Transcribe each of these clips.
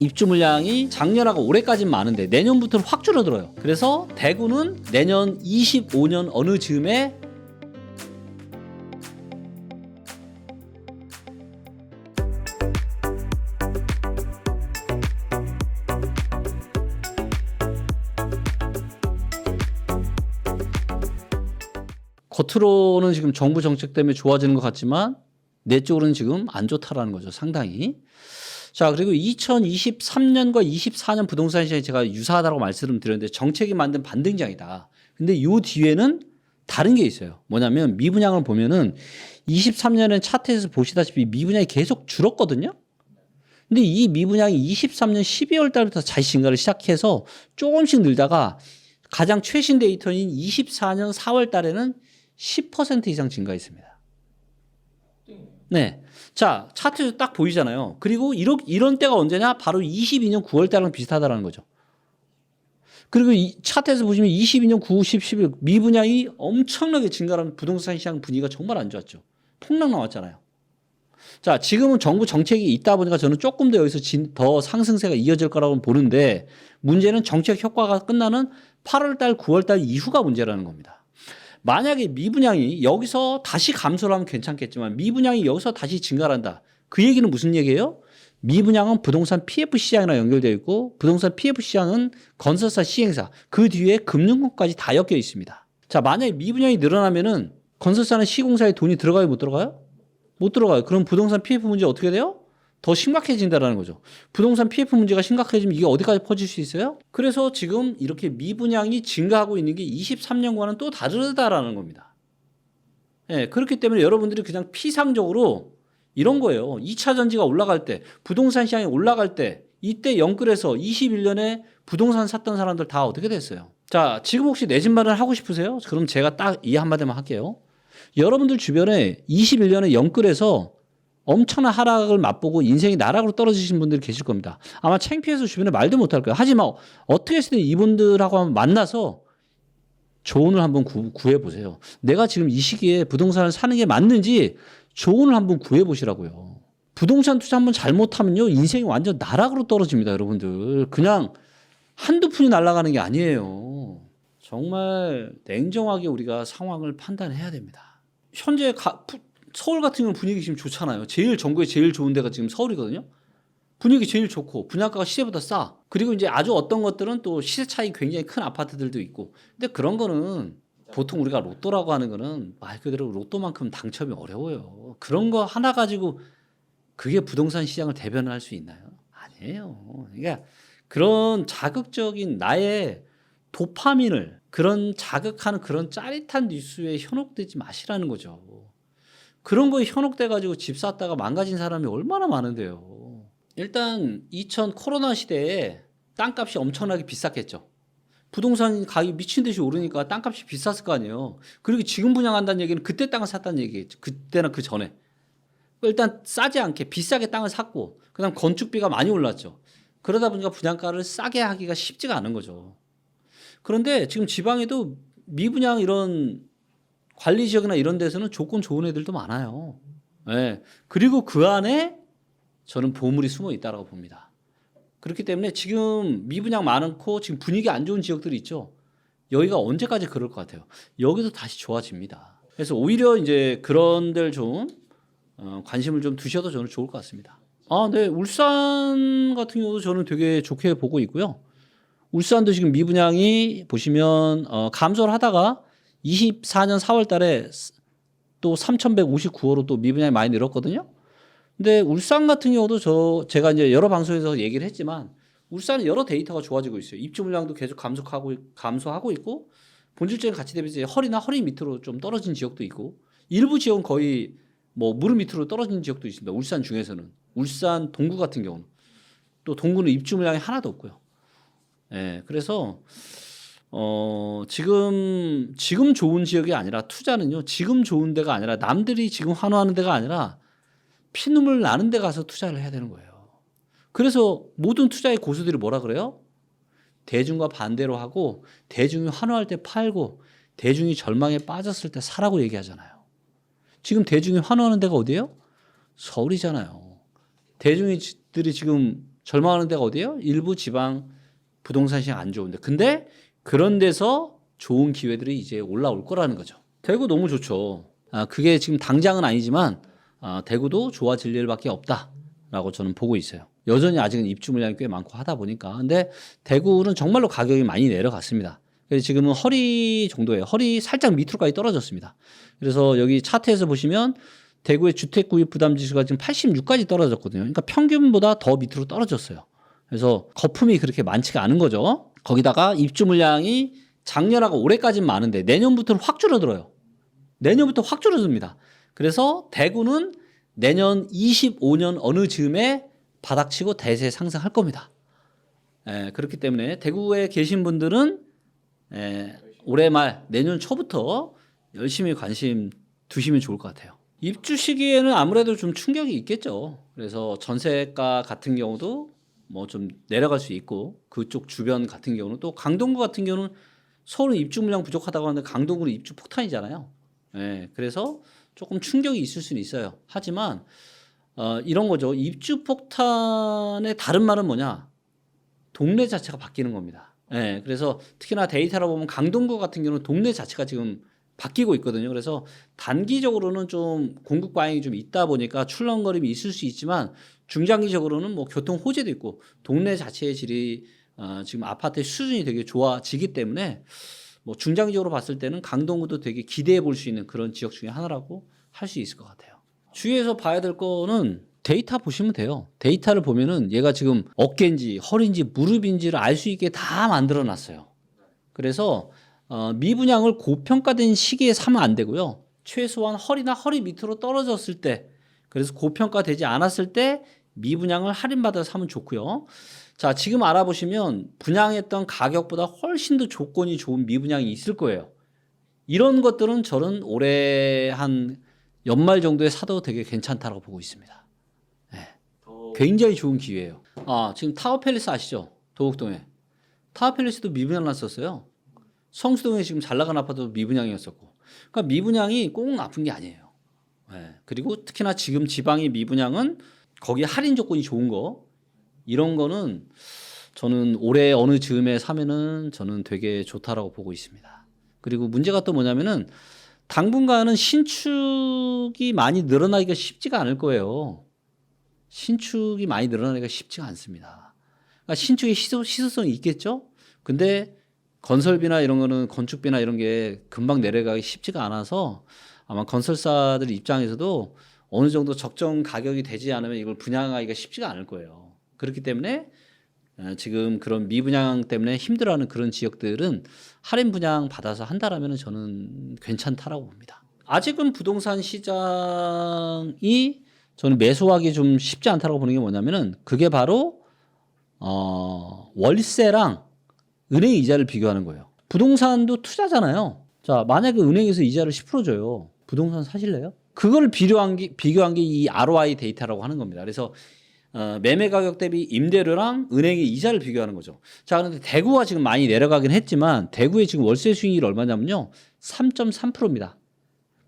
입주 물량이 작년하고 올해까지는 많은데 내년부터는 확 줄어들어요. 그래서 대구는 내년 25년 어느 즈음에 겉으로는 지금 정부 정책 때문에 좋아지는 것 같지만 내적으로는 지금 안 좋다라는 거죠. 상당히. 자, 그리고 2023년과 24년 부동산 시장이 제가 유사하다고 말씀을 드렸는데 정책이 만든 반등장이다. 근데 요 뒤에는 다른 게 있어요. 뭐냐면 미분양을 보면은 23년엔 차트에서 보시다시피 미분양이 계속 줄었거든요. 근데 이 미분양이 23년 12월 달부터 다시 증가를 시작해서 조금씩 늘다가 가장 최신 데이터인 24년 4월 달에는 10% 이상 증가했습니다. 네. 자, 차트에서 딱 보이잖아요. 그리고 이런 때가 언제냐? 바로 22년 9월 달랑 비슷하다는 거죠. 그리고 이 차트에서 보시면 22년 9, 10, 11 미분양이 엄청나게 증가하는 부동산 시장 분위기가 정말 안 좋았죠. 폭락 나왔잖아요. 자, 지금은 정부 정책이 있다 보니까 저는 조금 더 여기서 더 상승세가 이어질 거라고 보는데 문제는 정책 효과가 끝나는 8월 달, 9월 달 이후가 문제라는 겁니다. 만약에 미분양이 여기서 다시 감소를 하면 괜찮겠지만 미분양이 여기서 다시 증가를 한다. 그 얘기는 무슨 얘기예요? 미분양은 부동산 PF 시장이랑 연결되어 있고 부동산 PF 시장은 건설사 시행사 그 뒤에 금융권까지 다 엮여 있습니다. 자, 만약에 미분양이 늘어나면은 건설사는 시공사에 돈이 들어가요? 못 들어가요? 못 들어가요. 그럼 부동산 PF 문제 어떻게 돼요? 더 심각해진다는 거죠. 부동산 PF 문제가 심각해지면 이게 어디까지 퍼질 수 있어요? 그래서 지금 이렇게 미분양이 증가하고 있는 게 23년과는 또 다르다라는 겁니다. 예, 그렇기 때문에 여러분들이 그냥 피상적으로 이런 거예요. 2차 전지가 올라갈 때, 부동산 시장이 올라갈 때, 이때 영끌에서 21년에 부동산 샀던 사람들 다 어떻게 됐어요? 자, 지금 혹시 내 집 마련 하고 싶으세요? 그럼 제가 딱 이 한마디만 할게요. 여러분들 주변에 21년에 영끌에서 엄청난 하락을 맛보고 인생이 나락으로 떨어지신 분들이 계실 겁니다. 아마 창피해서 주변에 말도 못할 거예요. 하지만 어떻게 해서든 이분들하고 한번 만나서 조언을 한번 구해보세요. 내가 지금 이 시기에 부동산을 사는 게 맞는지 조언을 한번 구해보시라고요. 부동산 투자 한번 잘못하면요. 인생이 완전 나락으로 떨어집니다. 여러분들. 그냥 한두 푼이 날아가는 게 아니에요. 정말 냉정하게 우리가 상황을 판단해야 됩니다. 현재 서울 같은 경우는 분위기 지금 좋잖아요. 전국에 제일 좋은 데가 지금 서울이거든요. 분위기 제일 좋고 분양가가 시세보다 싸. 그리고 이제 아주 어떤 것들은 또 시세 차이 굉장히 큰 아파트들도 있고. 근데 그런 거는 보통 우리가 로또라고 하는 거는 말 그대로 로또만큼 당첨이 어려워요. 그런 거 하나 가지고 그게 부동산 시장을 대변할 수 있나요? 아니에요. 그러니까 그런 자극적인 나의 도파민을 그런 자극하는 그런 짜릿한 뉴스에 현혹되지 마시라는 거죠. 그런 거에 현혹돼가지고 집 샀다가 망가진 사람이 얼마나 많은데요. 일단 2000 코로나 시대에 땅값이 엄청나게 비쌌겠죠. 부동산 가격이 미친 듯이 오르니까 땅값이 비쌌을 거 아니에요. 그리고 지금 분양한다는 얘기는 그때 땅을 샀다는 얘기겠죠. 그때나 그 전에. 일단 싸지 않게 비싸게 땅을 샀고 그다음 건축비가 많이 올랐죠. 그러다 보니까 분양가를 싸게 하기가 쉽지가 않은 거죠. 그런데 지금 지방에도 미분양 이런 관리 지역이나 이런 데서는 조건 좋은 애들도 많아요. 네. 그리고 그 안에 저는 보물이 숨어 있다고 봅니다. 그렇기 때문에 지금 미분양 많고 지금 분위기 안 좋은 지역들이 있죠. 여기가 언제까지 그럴 것 같아요. 여기도 다시 좋아집니다. 그래서 오히려 이제 그런 데를 좀 관심을 좀 두셔도 저는 좋을 것 같습니다. 네. 울산 같은 경우도 저는 되게 좋게 보고 있고요. 울산도 지금 미분양이 보시면 감소를 하다가 24년 4월 달에 또 3,159호로 또 미분양이 많이 늘었거든요. 근데 울산 같은 경우도 제가 이제 여러 방송에서 얘기를 했지만 울산은 여러 데이터가 좋아지고 있어요. 입주 물량도 계속 감소하고 있고 본질적인 가치 대비해서 허리 밑으로 좀 떨어진 지역도 있고 일부 지역은 거의 뭐 무릎 밑으로 떨어진 지역도 있습니다. 울산 중에서는. 울산 동구 같은 경우는. 또 동구는 입주 물량이 하나도 없고요. 예, 그래서 지금 좋은 지역이 아니라 투자는요. 지금 좋은 데가 아니라 남들이 지금 환호하는 데가 아니라 피눈물 나는 데 가서 투자를 해야 되는 거예요. 그래서 모든 투자의 고수들이 뭐라 그래요? 대중과 반대로 하고 대중이 환호할 때 팔고 대중이 절망에 빠졌을 때 사라고 얘기하잖아요. 지금 대중이 환호하는 데가 어디예요? 서울이잖아요. 대중들이 지금 절망하는 데가 어디예요? 일부 지방 부동산 시장 안 좋은데. 근데 그런 데서 좋은 기회들이 이제 올라올 거라는 거죠. 대구 너무 좋죠. 그게 지금 당장은 아니지만 대구도 좋아질 일밖에 없다라고 저는 보고 있어요. 여전히 아직은 입주 물량이 꽤 많고 하다 보니까. 근데 대구는 정말로 가격이 많이 내려갔습니다. 그래서 지금은 허리 정도예요. 허리 살짝 밑으로까지 떨어졌습니다. 그래서 여기 차트에서 보시면 대구의 주택 구입 부담 지수가 지금 86까지 떨어졌거든요. 그러니까 평균보다 더 밑으로 떨어졌어요. 그래서 거품이 그렇게 많지가 않은 거죠. 거기다가 입주 물량이 작년하고 올해까지는 많은데 내년부터는 확 줄어들어요. 내년부터 확 줄어듭니다. 그래서 대구는 내년 25년 어느 즈음에 바닥치고 대세 상승할 겁니다. 그렇기 때문에 대구에 계신 분들은 올해 말 내년 초부터 열심히 관심 두시면 좋을 것 같아요. 입주 시기에는 아무래도 좀 충격이 있겠죠. 그래서 전세가 같은 경우도 뭐 좀 내려갈 수 있고 그쪽 주변 같은 경우는 또 강동구 같은 경우는 서울은 입주 물량 부족하다고 하는데 강동구는 입주 폭탄이잖아요. 그래서 조금 충격이 있을 수는 있어요. 하지만 이런 거죠. 입주 폭탄의 다른 말은 뭐냐? 동네 자체가 바뀌는 겁니다. 그래서 특히나 데이터로 보면 강동구 같은 경우는 동네 자체가 지금 바뀌고 있거든요. 그래서 단기적으로는 좀 공급 과잉이 좀 있다 보니까 출렁거림이 있을 수 있지만 중장기적으로는 뭐 교통 호재도 있고 동네 자체의 질이 지금 아파트의 수준이 되게 좋아지기 때문에 뭐 중장기적으로 봤을 때는 강동구도 되게 기대해 볼 수 있는 그런 지역 중에 하나라고 할 수 있을 것 같아요. 주위에서 봐야 될 거는 데이터 보시면 돼요. 데이터를 보면은 얘가 지금 어깨인지 허리인지 무릎인지를 알 수 있게 다 만들어 놨어요. 그래서 미분양을 고평가된 시기에 사면 안 되고요. 최소한 허리나 허리 밑으로 떨어졌을 때, 그래서 고평가되지 않았을 때 미분양을 할인받아서 사면 좋고요. 자, 지금 알아보시면 분양했던 가격보다 훨씬 더 조건이 좋은 미분양이 있을 거예요. 이런 것들은 저는 올해 한 연말 정도에 사도 되게 괜찮다고 보고 있습니다. 굉장히 좋은 기회예요. 지금 타워팰리스 아시죠? 도곡동에. 타워팰리스도 미분양 났었어요. 성수동에 지금 잘 나간 아파트도 미분양이었었고. 그러니까 미분양이 꼭 나쁜 게 아니에요. 그리고 특히나 지금 지방의 미분양은 거기 할인 조건이 좋은 거, 이런 거는 저는 올해 어느 즈음에 사면은 저는 되게 좋다라고 보고 있습니다. 그리고 문제가 또 뭐냐면은 당분간은 신축이 많이 늘어나기가 쉽지가 않을 거예요. 신축이 많이 늘어나기가 쉽지가 않습니다. 그러니까 신축의 시소성이 있겠죠? 근데 건설비나 이런 거는 건축비나 이런 게 금방 내려가기 쉽지가 않아서 아마 건설사들 입장에서도 어느 정도 적정 가격이 되지 않으면 이걸 분양하기가 쉽지가 않을 거예요. 그렇기 때문에 지금 그런 미분양 때문에 힘들어하는 그런 지역들은 할인 분양 받아서 한다라면 저는 괜찮다라고 봅니다. 아직은 부동산 시장이 저는 매수하기 좀 쉽지 않다라고 보는 게 뭐냐면은 그게 바로 월세랑 은행 이자를 비교하는 거예요. 부동산도 투자잖아요. 자, 만약에 은행에서 이자를 10% 줘요. 부동산 사실래요? 그걸 비교한 게 이 ROI 데이터라고 하는 겁니다. 그래서 매매 가격 대비 임대료랑 은행의 이자를 비교하는 거죠. 자, 그런데 대구가 지금 많이 내려가긴 했지만 대구의 지금 월세 수익률이 얼마냐면요. 3.3%입니다.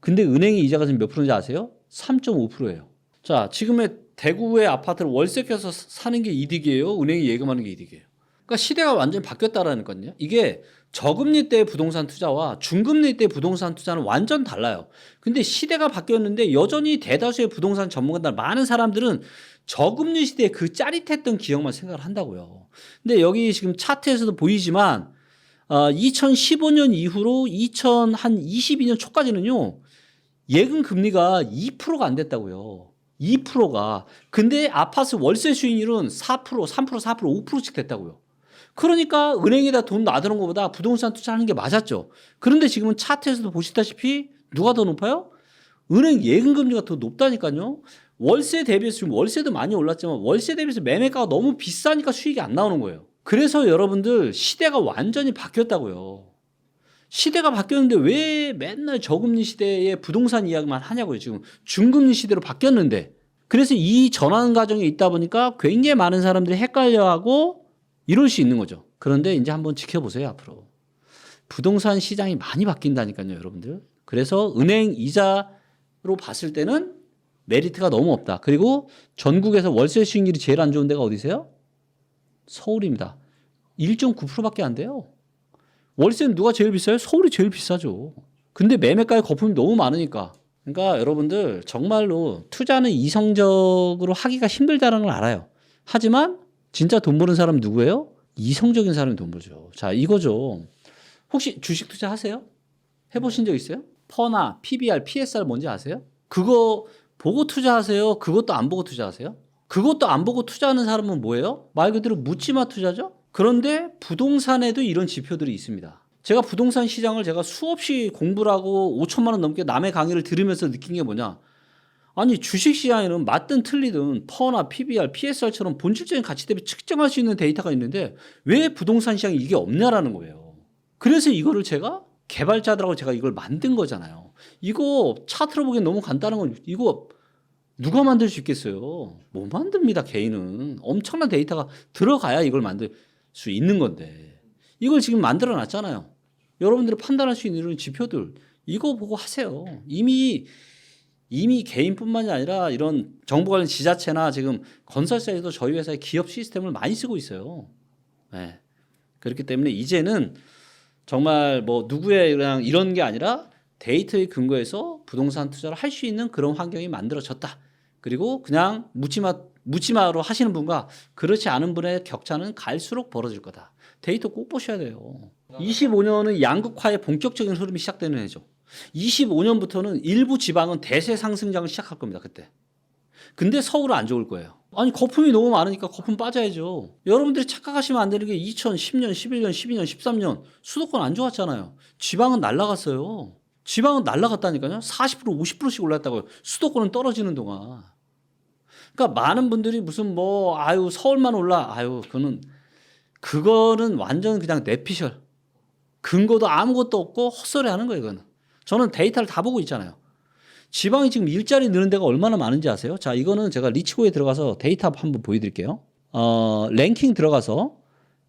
근데 은행의 이자가 지금 몇 프로인지 아세요? 3.5%예요. 자, 지금의 대구의 아파트를 월세 껴서 사는 게 이득이에요? 은행이 예금하는 게 이득이에요? 그러니까 시대가 완전히 바뀌었다라는 거거든요. 이게 저금리 때 부동산 투자와 중금리 때 부동산 투자는 완전 달라요. 근데 시대가 바뀌었는데 여전히 대다수의 부동산 전문가들, 많은 사람들은 저금리 시대에 그 짜릿했던 기억만 생각을 한다고요. 근데 여기 지금 차트에서도 보이지만 2015년 이후로 2022년 초까지는요. 예금 금리가 2%가 안 됐다고요. 2%가. 근데 아파트 월세 수익률은 4%, 3%, 4%, 5%씩 됐다고요. 그러니까 은행에다 돈 놔두는 것보다 부동산 투자하는 게 맞았죠. 그런데 지금은 차트에서도 보시다시피 누가 더 높아요? 은행 예금 금리가 더 높다니까요. 월세 대비해서 지금 월세도 많이 올랐지만 월세 대비해서 매매가가 너무 비싸니까 수익이 안 나오는 거예요. 그래서 여러분들 시대가 완전히 바뀌었다고요. 시대가 바뀌었는데 왜 맨날 저금리 시대에 부동산 이야기만 하냐고요. 지금 중금리 시대로 바뀌었는데. 그래서 이 전환 과정에 있다 보니까 굉장히 많은 사람들이 헷갈려하고 이럴 수 있는 거죠. 그런데 이제 한번 지켜보세요, 앞으로. 부동산 시장이 많이 바뀐다니까요, 여러분들. 그래서 은행 이자로 봤을 때는 메리트가 너무 없다. 그리고 전국에서 월세 수익률이 제일 안 좋은 데가 어디세요? 서울입니다. 1.9%밖에 안 돼요. 월세는 누가 제일 비싸요? 서울이 제일 비싸죠. 근데 매매가에 거품이 너무 많으니까. 그러니까 여러분들 정말로 투자는 이성적으로 하기가 힘들다는 걸 알아요. 하지만 진짜 돈 버는 사람은 누구예요? 이성적인 사람이 돈 벌죠. 자, 이거죠. 혹시 주식 투자 하세요? 해보신 적 있어요? 퍼나 PBR, PSR 뭔지 아세요? 그거 보고 투자하세요? 그것도 안 보고 투자하세요? 그것도 안 보고 투자하는 사람은 뭐예요? 말 그대로 묻지마 투자죠? 그런데 부동산에도 이런 지표들이 있습니다. 제가 부동산 시장을 제가 수없이 공부를 하고 5천만 원 넘게 남의 강의를 들으면서 느낀 게 뭐냐? 아니 주식 시장에는 맞든 틀리든 퍼나 PBR, PSR처럼 본질적인 가치 대비 측정할 수 있는 데이터가 있는데 왜 부동산 시장에 이게 없냐라는 거예요. 그래서 이거를 제가 개발자들하고 제가 이걸 만든 거잖아요. 이거 차트로 보기엔 너무 간단한 건 이거 누가 만들 수 있겠어요? 못 만듭니다. 개인은. 엄청난 데이터가 들어가야 이걸 만들 수 있는 건데 이걸 지금 만들어 놨잖아요. 여러분들이 판단할 수 있는 이런 지표들 이거 보고 하세요. 이미 개인뿐만이 아니라 이런 정부 관련 지자체나 지금 건설사에도 저희 회사의 기업 시스템을 많이 쓰고 있어요. 네. 그렇기 때문에 이제는 정말 뭐 누구의 그냥 이런 게 아니라 데이터에 근거해서 부동산 투자를 할 수 있는 그런 환경이 만들어졌다. 그리고 그냥 묻지마로 하시는 분과 그렇지 않은 분의 격차는 갈수록 벌어질 거다. 데이터 꼭 보셔야 돼요. 25년은 양극화의 본격적인 흐름이 시작되는 해죠. 25년부터는 일부 지방은 대세 상승장을 시작할 겁니다. 그때. 근데 서울은 안 좋을 거예요. 아니 거품이 너무 많으니까 거품 빠져야죠. 여러분들이 착각하시면 안 되는 게 2010년, 11년, 12년, 13년 수도권 안 좋았잖아요. 지방은 날라갔어요. 지방은 날라갔다니까요. 40%, 50%씩 올랐다고요. 수도권은 떨어지는 동안. 그러니까 많은 분들이 무슨 뭐 아유 서울만 올라 아유 그거는 완전 그냥 내피셜. 근거도 아무것도 없고 헛소리 하는 거예요. 이거는. 저는 데이터를 다 보고 있잖아요. 지방이 지금 일자리 느는 데가 얼마나 많은지 아세요? 자, 이거는 제가 리치고에 들어가서 데이터 한번 보여드릴게요. 랭킹 들어가서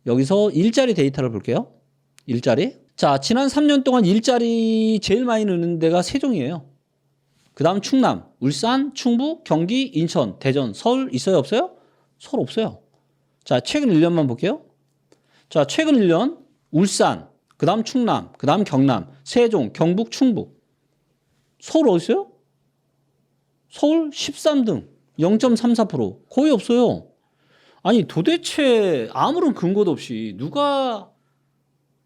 여기서 일자리 데이터를 볼게요. 일자리. 자, 지난 3년 동안 일자리 제일 많이 느는 데가 세종이에요. 그 다음 충남, 울산, 충북, 경기, 인천, 대전, 서울 있어요? 없어요? 서울 없어요. 자, 최근 1년만 볼게요. 자, 최근 1년 울산, 그 다음 충남, 그 다음 경남, 세종, 경북, 충북. 서울 어디 있어요? 서울 13등, 0.34%. 거의 없어요. 아니 도대체 아무런 근거도 없이 누가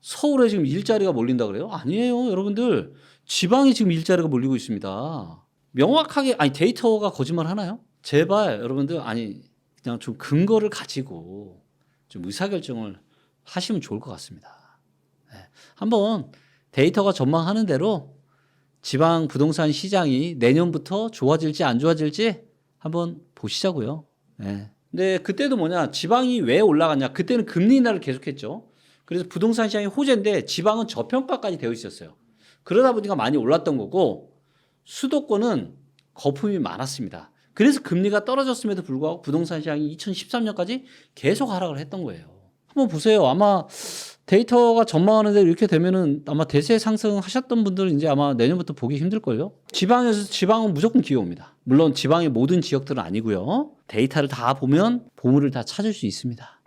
서울에 지금 일자리가 몰린다 그래요? 아니에요. 여러분들. 지방에 지금 일자리가 몰리고 있습니다. 명확하게 아니 데이터가 거짓말 하나요? 제발 여러분들 아니 그냥 좀 근거를 가지고 좀 의사결정을 하시면 좋을 것 같습니다. 네. 한번 데이터가 전망하는 대로 지방 부동산 시장이 내년부터 좋아질지 안 좋아질지 한번 보시자고요. 네. 근데 그때도 뭐냐 지방이 왜 올라갔냐 그때는 금리 인하를 계속했죠. 그래서 부동산 시장이 호재인데 지방은 저평가까지 되어 있었어요. 그러다 보니까 많이 올랐던 거고 수도권은 거품이 많았습니다. 그래서 금리가 떨어졌음에도 불구하고 부동산 시장이 2013년까지 계속 하락을 했던 거예요. 한번 보세요. 아마 데이터가 전망하는 대로 이렇게 되면은 아마 대세 상승하셨던 분들은 이제 아마 내년부터 보기 힘들걸요. 지방은 무조건 기회옵니다. 물론 지방의 모든 지역들은 아니고요. 데이터를 다 보면 보물을 다 찾을 수 있습니다.